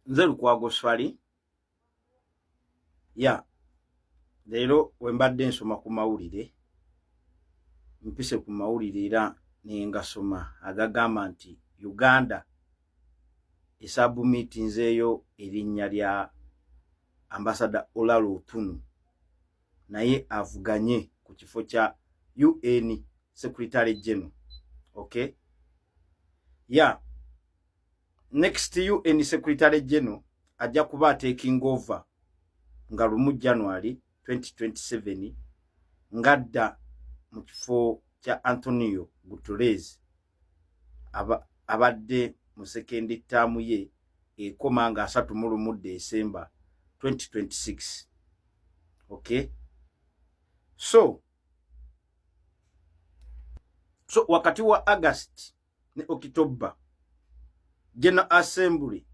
Nze Lukwago Swali. Leero wembadde nsoma ku mawulire. Mpise ku mawulire era nengasoma agagamba nti Uganda esabumitinzeeyo erinnya lya Ambassador Olara Otunnu naye avuganye ku kifo kya UN Secretary General. Okay? Next UN Secretary General ajja kuba taking over nga lumu January 2027 ngadda mu kifo kya Antonio Guterres abadde mu second term ye ekoma nga 31 December 2026. Okay? So wakati wa August ne October General Assembly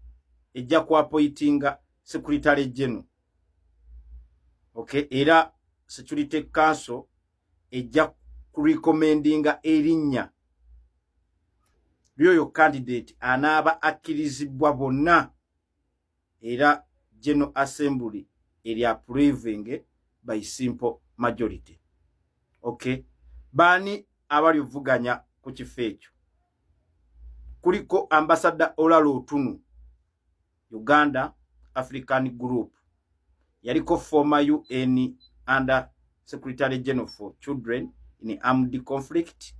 ejja kuappointinga Secretary General. Okay, era Security Council ejja kurecommendinga erinnya lyoyo candidate anaaba akkirizibwa bonna era General Assembly eri approving by simple majority. Okay, bani abali vuganya ku kifo ekyo? Kuliko Ambassador Olara Otunnu, Uganda African Group, yaliko former UN Under Secretary General for Children in Armed Conflict,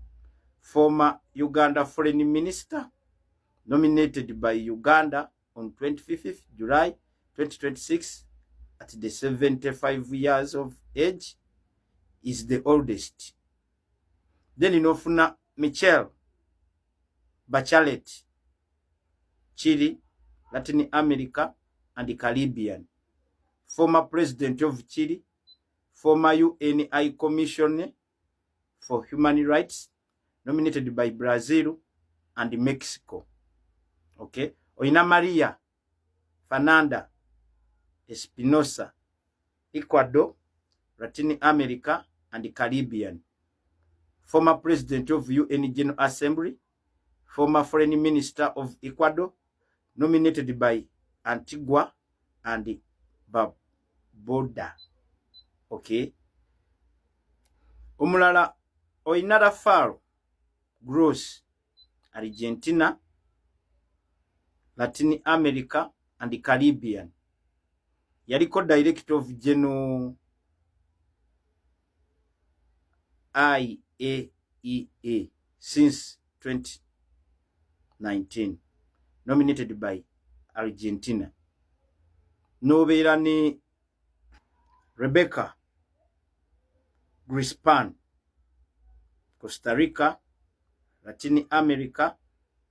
former Uganda Foreign Minister, nominated by Uganda on 25th July 2026 at the 75 years of age, is the oldest. Then inofuna Michelle Bachelet, Chile, Latin America and the Caribbean, former president of Chile, former UN High Commissioner for Human Rights, nominated by Brazil and Mexico. Okay, Oina Maria Fernanda Espinosa, Ecuador, Latin America and the Caribbean, former president of UN General Assembly, former foreign minister of Ecuador, nominated by Antigua and Barbuda. Okay. Omulala Oinara Faro Gross, Argentina, Latin America and the Caribbean. Yaliko director of General IAEA since 2019, nominated by Argentina. Nobeera ne Rebecca Grispan, Costa Rica, Latin America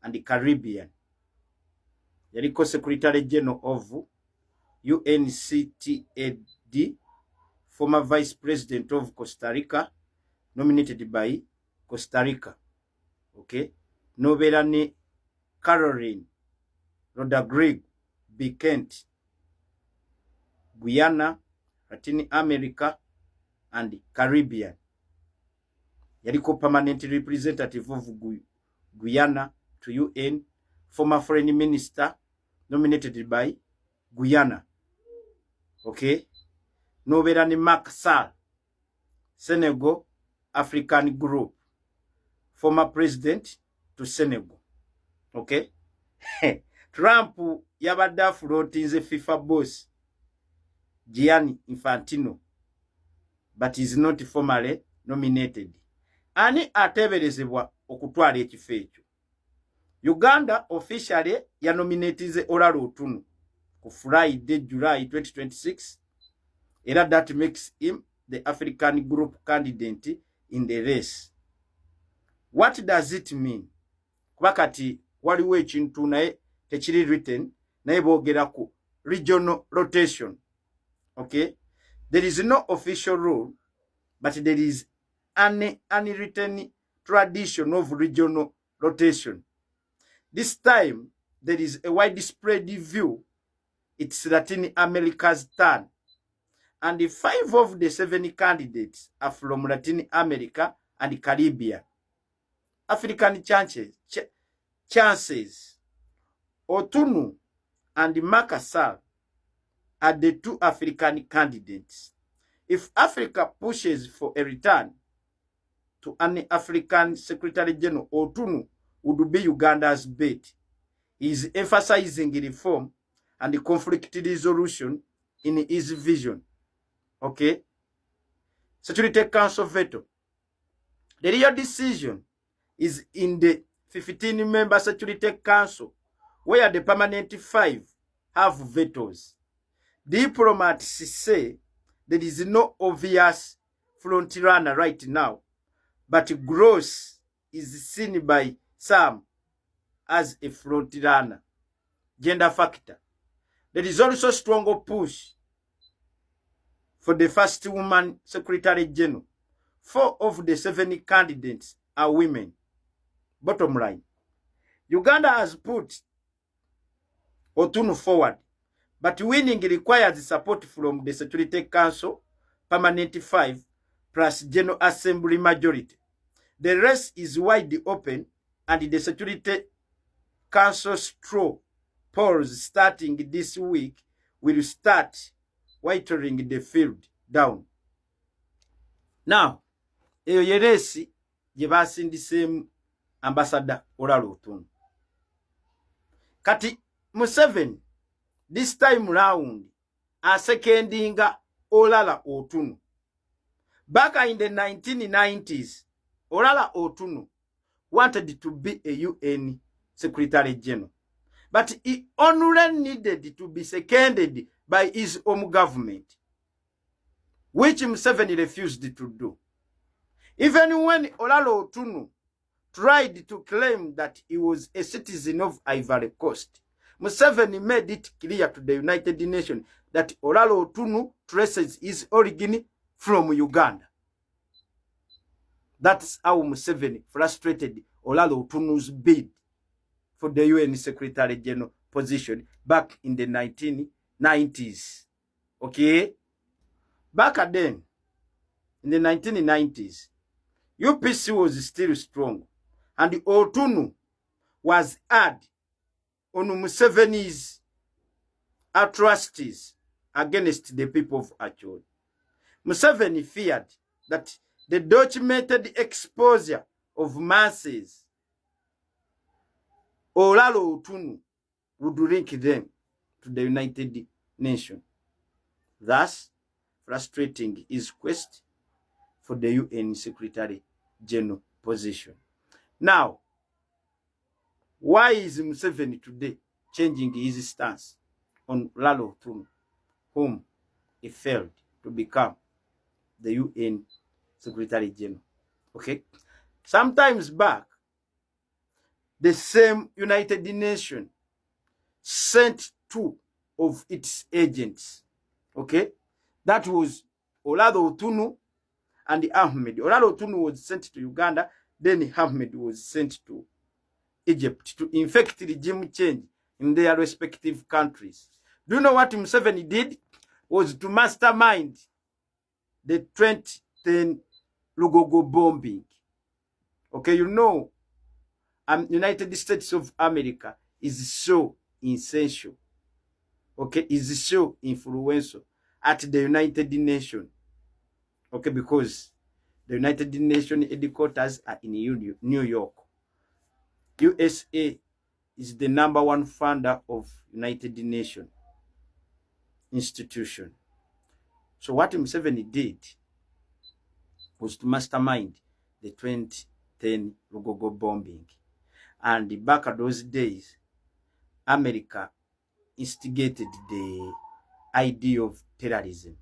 and the Caribbean. Yaliko Secretary General of UNCTAD, former Vice President of Costa Rica, nominated by Costa Rica. Okay. Nobeera ne Caroline Rodriguez Bikent, Guyana, Latin America and Caribbean. Yaliko permanent representative of Guyana to UN, former foreign minister, nominated by Guyana. Okay. Nobeera ne Macky Sall, Senegal African Group, former president to Senegal. Okay. Trump yabadde floatinze FIFA boss Gianni Infantino, but is not formally nominated. Ani ateberezebwa okutwala ekifo ekyo? Uganda officially yanominatize Olara Otunnu ku Friday July 2026, era that makes him the African Group candidate in the race. What does it mean? Kuba kati waliwo ekintu naye tekiri written, naye boogera ku regional rotation. Okay, there is no official rule, but there is an unwritten tradition of regional rotation. This time there is a widespread view it's Latin America's turn, and 5 of the 7 candidates are from Latin America and the Caribbean. African chances. Otunnu and Macky Sall are the two African candidates. If Africa pushes for a return to an African Secretary General, Otunnu would be Uganda's bet. He is emphasizing reform and conflict resolution in his vision. Okay? Security Council veto. The real decision is in the 15-member Security Council, where the permanent 5 have vetoes. Diplomats say there is no obvious front runner right now, but Gross is seen by some as a front runner. Gender factor. There is also a strong push for the first woman Secretary General. 4 of the 7 candidates are women. Bottom line, Uganda has put Otunnu forward, but winning requires support from the Security Council, permanent 5, plus General Assembly majority. The race is wide open, and the Security Council straw polls starting this week will start whitening the field down. Now, eyo yeresi gye basindisemu Ambassador Olara Otunnu. Kati Museveni this time round secondinga Olara Otunnu. Back in the 1990s, Olara Otunnu wanted to be a UN Secretary General, but he only needed to be seconded by his own government, which Museveni refused to do. Even when Olara Otunnu tried to claim that he was a citizen of Ivory Coast, Museveni made it clear to the United Nations that Olara Otunnu traces his origin from Uganda. That's how Museveni frustrated Olara Otunnu's bid for the UN Secretary General position back in the 1990s. Okay? Back then, in the 1990s, UPC was still strong, and Otunnu was hard on Museveni's atrocities against the people of Acholi. Museveni feared that the documented exposure of masses, Olara Otunnu would link them to the United Nations, thus frustrating his quest for the UN Secretary General position. Now, why is Museveni today changing his stance on Olara Otunnu, whom he failed to become the UN Secretary General? Okay? Sometimes back, the same United Nations sent 2 of its agents. Okay? That was Olara Otunnu and Ahmed. Olara Otunnu was sent to Uganda, then Ahmed was sent to Egypt to effect regime change in their respective countries. Do you know what Museveni did? Was to mastermind the 2010 Lugogo bombing. Okay, you know, United States of America is so essential. Okay, is so influential at the United Nations. Okay, because the United Nations headquarters are in New York. USA is the #1 funder of United Nations institution. So what Museveni did was to mastermind the 2010 Lugogo bombing. And back at those days, America instigated the idea of terrorism.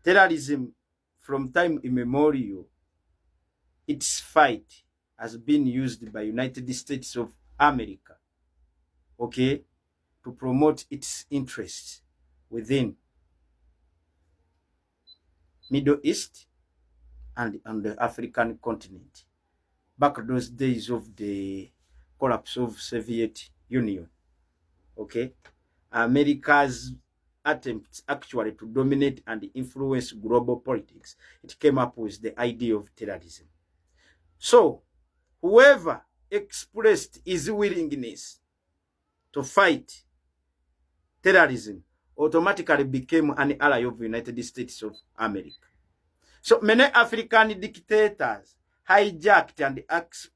Terrorism, from time immemorial, its fight has been used by United States of America, okay, to promote its interests within Middle East and on the African continent. Back those days of the collapse of Soviet Union, okay, America's attempts actually to dominate and influence global politics, it came up with the idea of terrorism. So, whoever expressed his willingness to fight terrorism automatically became an ally of the United States of America. So many African dictators hijacked and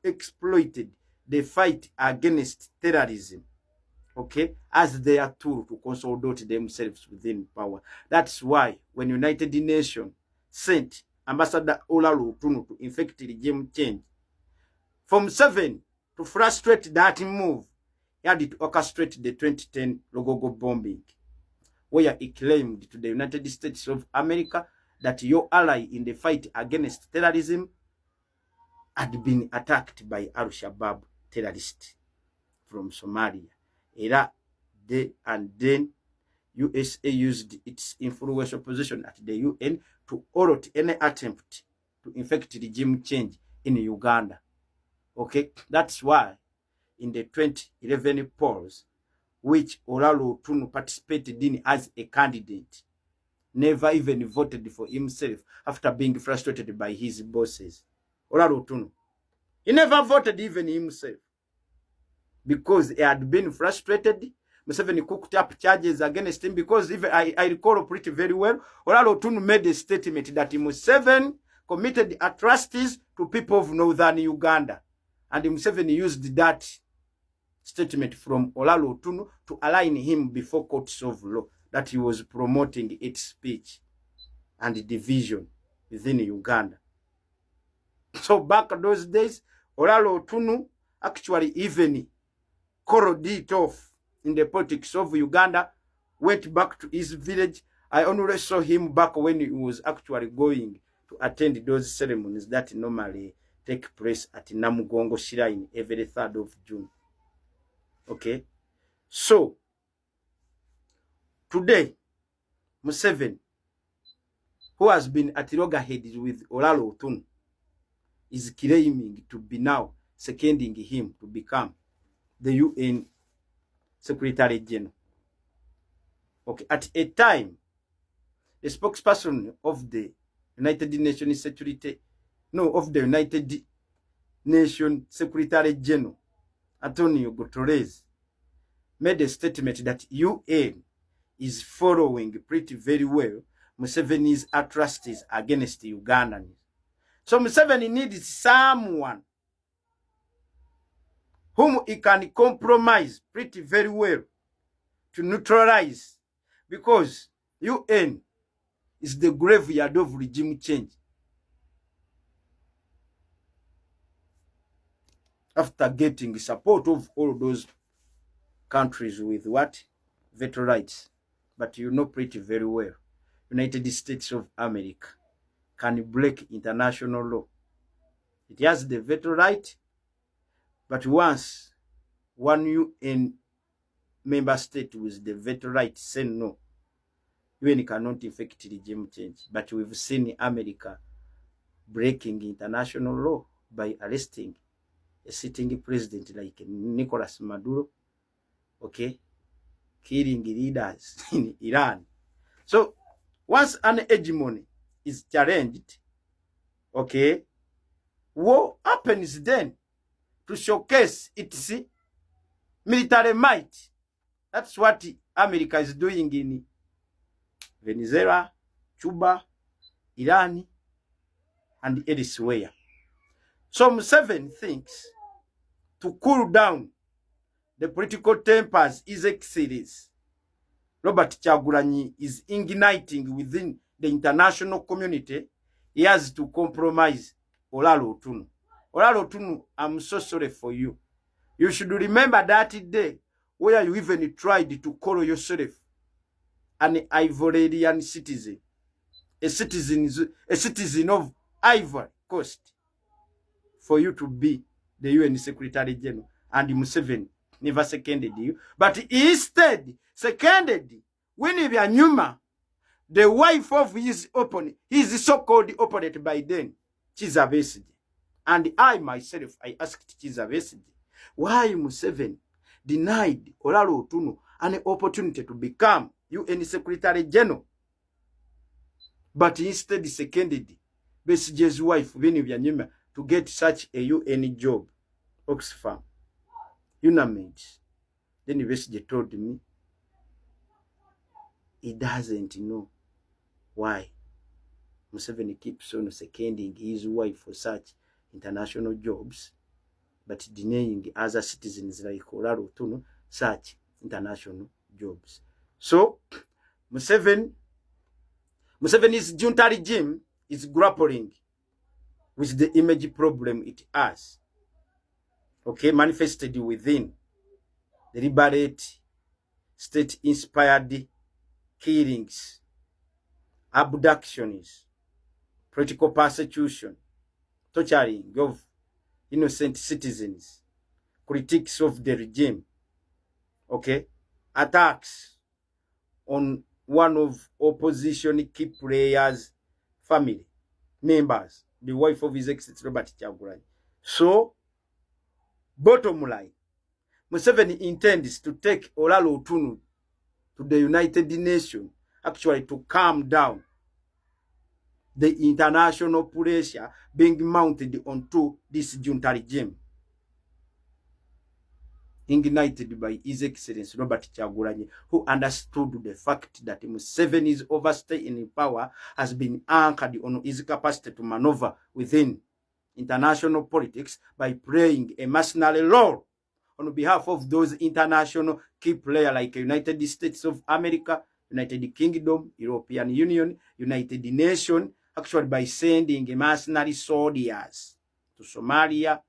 exploited the fight against terrorism, okay, as their tool to consolidate themselves within power. That's why when United Nations sent Ambassador Olara Otunnu to effect regime change, from 7 to frustrate that move, he had to orchestrate the 2010 Logogo bombing, where he claimed to the United States of America that your ally in the fight against terrorism had been attacked by Al-Shabaab terrorists from Somalia. And then USA used its influential position at the UN to halt any attempt to effect regime change in Uganda. Okay, that's why in the 2011 polls, which Olara Otunnu participated in as a candidate, never even voted for himself after being frustrated by his bosses. Olara Otunnu, he never voted even himself because he had been frustrated. Museveni cooked up charges against him because even I recall pretty very well, Olara Otunnu made a statement that Museveni committed atrocities to people of northern Uganda. And Museveni used that statement from Olara Otunnu to align him before courts of law that he was promoting its speech and division within Uganda. So back those days, Olara Otunnu actually even called it off in the politics of Uganda, went back to his village. I only saw him back when he was actually going to attend those ceremonies that normally take place at Namugongo Shrine every 3rd of June. Okay, so today Museveni, who has been at loggerheads with Olara Otunnu, is claiming to be now seconding him to become the UN Secretary General. Okay, at a time, the spokesperson of the United Nations Secretary General, Antonio Guterres, made a statement that UN is following pretty very well Museveni's atrocities against Ugandans. So Museveni needs someone whom he can compromise pretty very well to neutralize, because UN is the graveyard of regime change. After getting support of all those countries with what? Veto rights. But you know pretty very well, United States of America can break international law. It has the veto right, but once one UN member state with the veto right say no, UN cannot effect regime change. But we've seen America breaking international law by arresting a sitting president like Nicolas Maduro, okay, killing leaders in Iran. So once an hegemony is challenged, okay, war happens then to showcase its military might. That's what America is doing in Venezuela, Cuba, Iran, and elsewhere. So Museveni thinks to cool down the political tempers His Excellency Robert Kyagulanyi is igniting within the international community, he has to compromise Olara Otunnu. Olara Otunnu, I'm so sorry for you. You should remember that day where you even tried to call yourself an Ivorian citizen, a citizen of Ivory Coast, for you to be the UN Secretary General, and Museveni never seconded you, but instead seconded Winnie Byanyuma, the wife of his opponent, his so-called opponent by then, Kizza Besigye. And I myself, I asked Kizza Besigye, why Museveni denied Olara Otunnu an opportunity to become UN Secretary General, but instead seconded Besigye's wife, Winnie Byanyuma, to get such a UN job, Oxfam, UNAMID. Then Besigye told me he doesn't know why Museveni keeps on seconding his wife for such international jobs, but denying other citizens like Olara Otunnu such international jobs. So Museveni's junta regime is grappling with the image problem it has, okay, manifested within the deliberate state-inspired killings, abductions, political persecution, torturing of innocent citizens, critiques of the regime, okay, attacks on one of opposition key players' family members, the wife of His Excellency Robert Kyagulanyi. So, bottom line, Museveni intends to take Olara Otunnu to the United Nations, actually to calm down the international pressure being mounted onto this junta regime, ignited by His Excellency Robert Kyagulanyi, who understood the fact that Museveni's overstay in power has been anchored on his capacity to maneuver within international politics by playing a mercenary role on behalf of those international key players like United States of America, United Kingdom, European Union, United Nations, actually by sending mercenary soldiers to Somalia,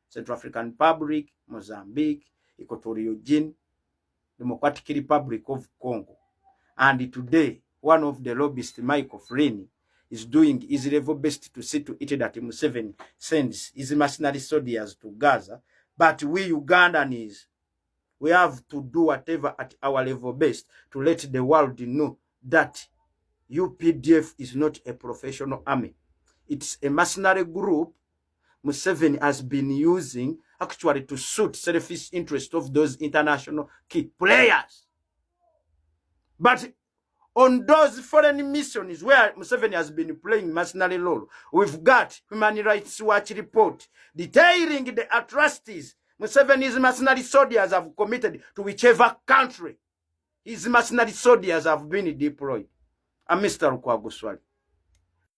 Central African Republic, Mozambique, Equatorial Guinea, Democratic Republic of Congo. And today, one of the lobbyists, Michael Flynn, is doing his level best to see to it that Museveni sends his mercenary soldiers to Gaza. But we Ugandans, we have to do whatever at our level best to let the world know that UPDF is not a professional army. It's a mercenary group Museveni has been using actually to suit selfish interest of those international key players. But on those foreign missions where Museveni has been playing mercenary role, we've got Human Rights Watch report detailing the atrocities Museveni's mercenary soldiers have committed to whichever country his mercenary soldiers have been deployed. I'm Mr. LukwagoSwalih.